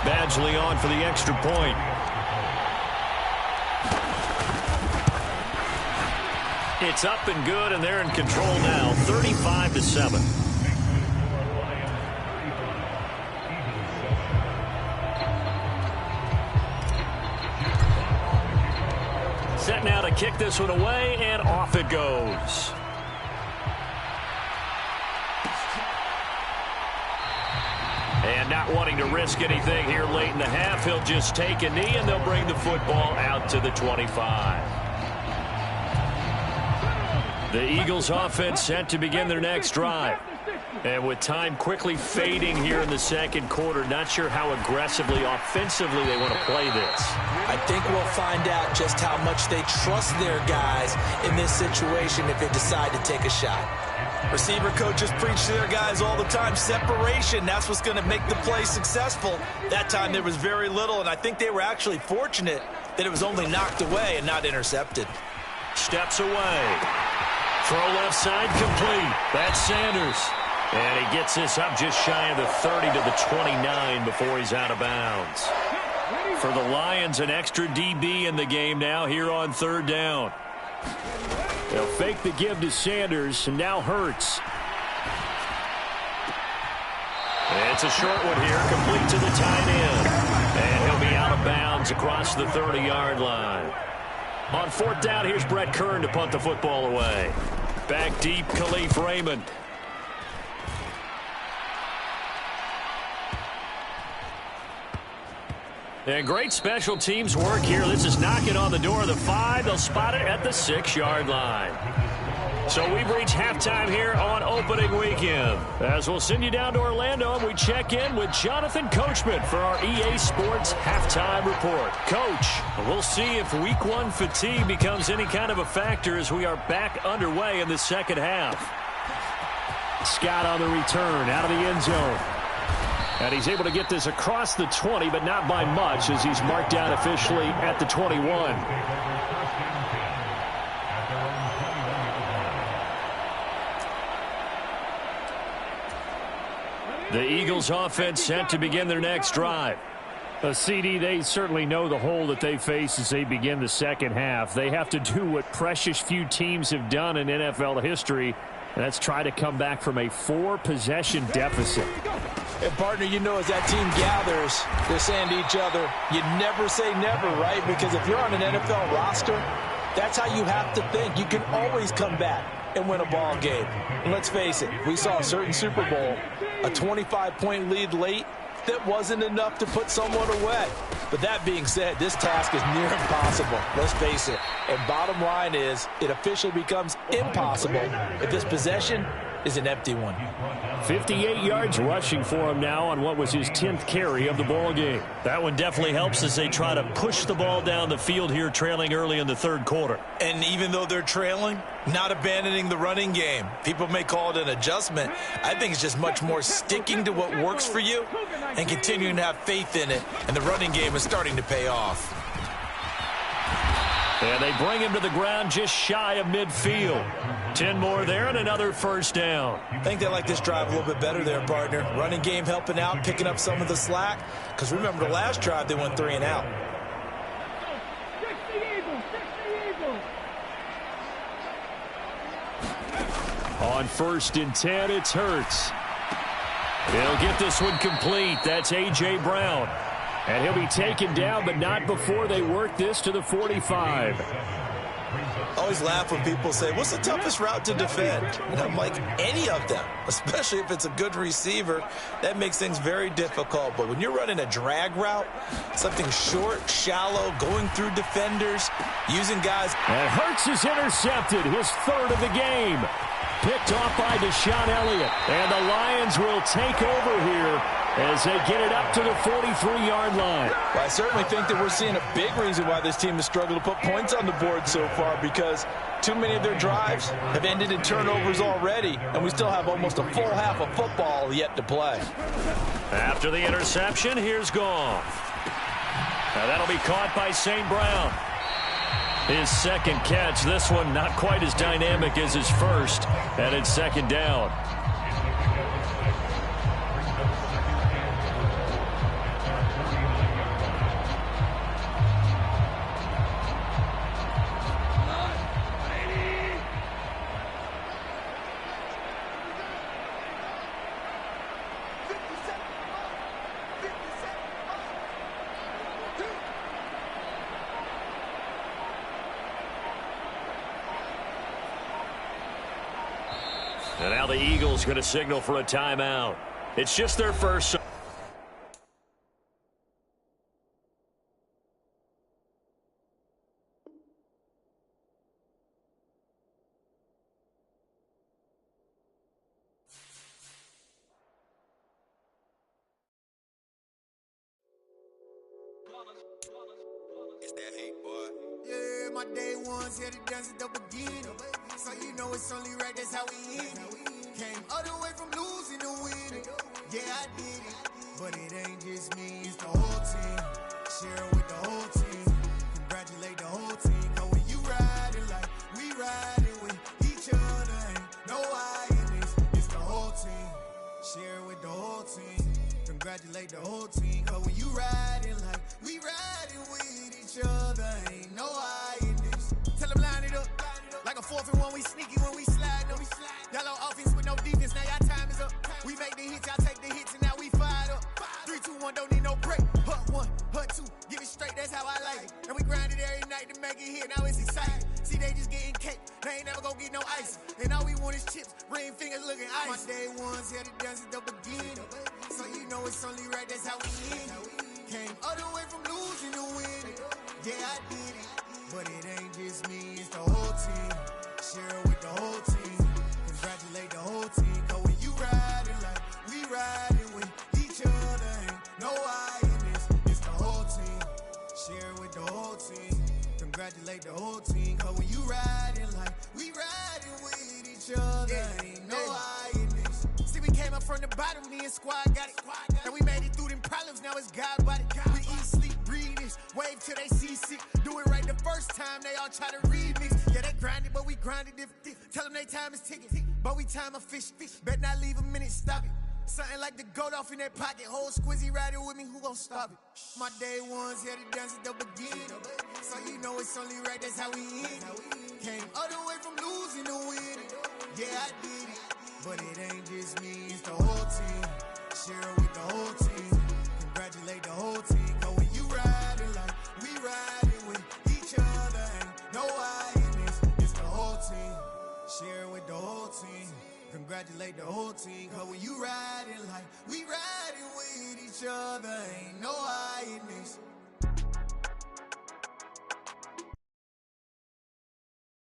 Badgley on for the extra point. It's up and good, and they're in control now, 35-7. Set now to kick this one away, and off it goes. And not wanting to risk anything here late in the half, he'll just take a knee, and they'll bring the football out to the 25. The Eagles offense set to begin their next drive. And with time quickly fading here in the second quarter, not sure how aggressively, offensively they want to play this. I think we'll find out just how much they trust their guys in this situation if they decide to take a shot. Receiver coaches preach to their guys all the time. Separation, that's what's going to make the play successful. That time there was very little, and I think they were actually fortunate that it was only knocked away and not intercepted. Steps away. Throw left side complete. That's Sanders. And he gets this up just shy of the 30 to the 29 before he's out of bounds. For the Lions, an extra DB in the game now here on third down. They'll fake the give to Sanders, and now Hurts. It's a short one here, complete to the tight end. And he'll be out of bounds across the 30-yard line. On fourth down, here's Brett Kern to punt the football away. Back deep, Khalif Raymond. And great special teams work here. This is knocking on the door of the 5. They'll spot it at the 6-yard line. So we've reached halftime here on opening weekend. As we'll send you down to Orlando, and we check in with Jonathan Coachman for our EA Sports Halftime Report. Coach, we'll see if Week 1 fatigue becomes any kind of a factor as we are back underway in the second half. Scott on the return out of the end zone. And he's able to get this across the 20, but not by much, as he's marked out officially at the 21. The Eagles offense set to begin their next drive. CD, they certainly know the hole that they face as they begin the second half. They have to do what precious few teams have done in NFL history, and that's try to come back from a 4-possession deficit. And, partner, you know, as that team gathers, they're saying to each other, you never say never, right? Because if you're on an NFL roster, that's how you have to think. You can always come back and win a ball game. And let's face it, we saw a certain Super Bowl, a 25-point lead late, that wasn't enough to put someone away. But that being said, this task is near impossible. Let's face it. And bottom line is, it officially becomes impossible if this possession is an empty one. 58 yards rushing for him now on what was his 10th carry of the ball game. That one definitely helps as they try to push the ball down the field here, trailing early in the third quarter. And even though they're trailing, not abandoning the running game. People may call it an adjustment. I think it's just much more sticking to what works for you and continuing to have faith in it. And the running game is starting to pay off. And they bring him to the ground just shy of midfield. 10 more there and another first down. I think they like this drive a little bit better there, partner. Running game helping out, picking up some of the slack. Because remember, the last drive they went 3 and out. On 1st and 10, it's Hurts. He'll get this one complete. That's A.J. Brown. And he'll be taken down, but not before they work this to the 45. I always laugh when people say, what's the toughest route to defend? And I'm like, any of them, especially if it's a good receiver. That makes things very difficult. But when you're running a drag route, something short, shallow, going through defenders, using guys. And Hurts is intercepted, his 3rd of the game. Picked off by Deshaun Elliott. And the Lions will take over here as they get it up to the 43-yard line. Well, I certainly think that we're seeing a big reason why this team has struggled to put points on the board so far, because too many of their drives have ended in turnovers already, and we still have almost a full half of football yet to play. After the interception, here's Goff. Now that'll be caught by St. Brown. His second catch, this one not quite as dynamic as his first, and it's second down. is going to signal for a timeout. It's just their first. It's that hate, boy. Yeah, my day ones here to dance at the beginning. So you know it's only right, that's how we end it. Came all the way from losing to winning. Yeah, I did it. But it ain't just me, it's the whole team. Share it with the whole team. Congratulate the whole team. Cause when you riding like we riding with each other, ain't no I in this. It's the whole team. Share it with the whole team. Congratulate the whole team. Cause when you riding like we riding with each other, ain't no I in this. Tell them line it up. Like a 4th and 1, we sneaky when we slide. No, yellow offense with no defense, now y'all time is up. We make the hits, y'all take the hits, and now we fired up. 3, 2, 1, don't need no break. Hut 1, hut 2, give it straight, that's how I like it. And we grind it every night to make it hit, now it's exciting. See, they just getting cake, they ain't never gonna get no ice. And all we want is chips, ring fingers looking ice. My day ones here to dance at the beginning. So you know it's only right, that's how we end it. Came all the way from losing to winning. Yeah, I did it. But it ain't just me, it's the whole team. Share it with the whole team. Congratulate the whole team. Cause when you riding like we riding with each other, ain't no I in this. It's the whole team. Share it with the whole team. Congratulate the whole team. Cause when you riding like we riding with each other, ain't no I in this. See, we came up from the bottom, me and squad got it. And we made it through them problems, now it's God body. We eat, sleep, breathe this, wave till they seasick. Do it right the first time, they all try to remix. Yeah, they grinded, but we grinded different. Tell them they time is ticking, but we time a fish. Bet not leave a minute, stop it. Something like the goat off in their pocket. Whole squizzy riding with me, who gon' stop it? My day ones here to dance at the beginning. So you know it's only right, that's how we end it. Came all the way from losing to winning. Yeah, I did it. But it ain't just me, it's the whole team. Share it with the whole team. Congratulate the whole team. Cause when you riding like we riding with each other, ain't no I in this. It's the whole team. Share it with the whole team. Congratulate the whole team. Cause when you riding like we riding with each other, ain't no I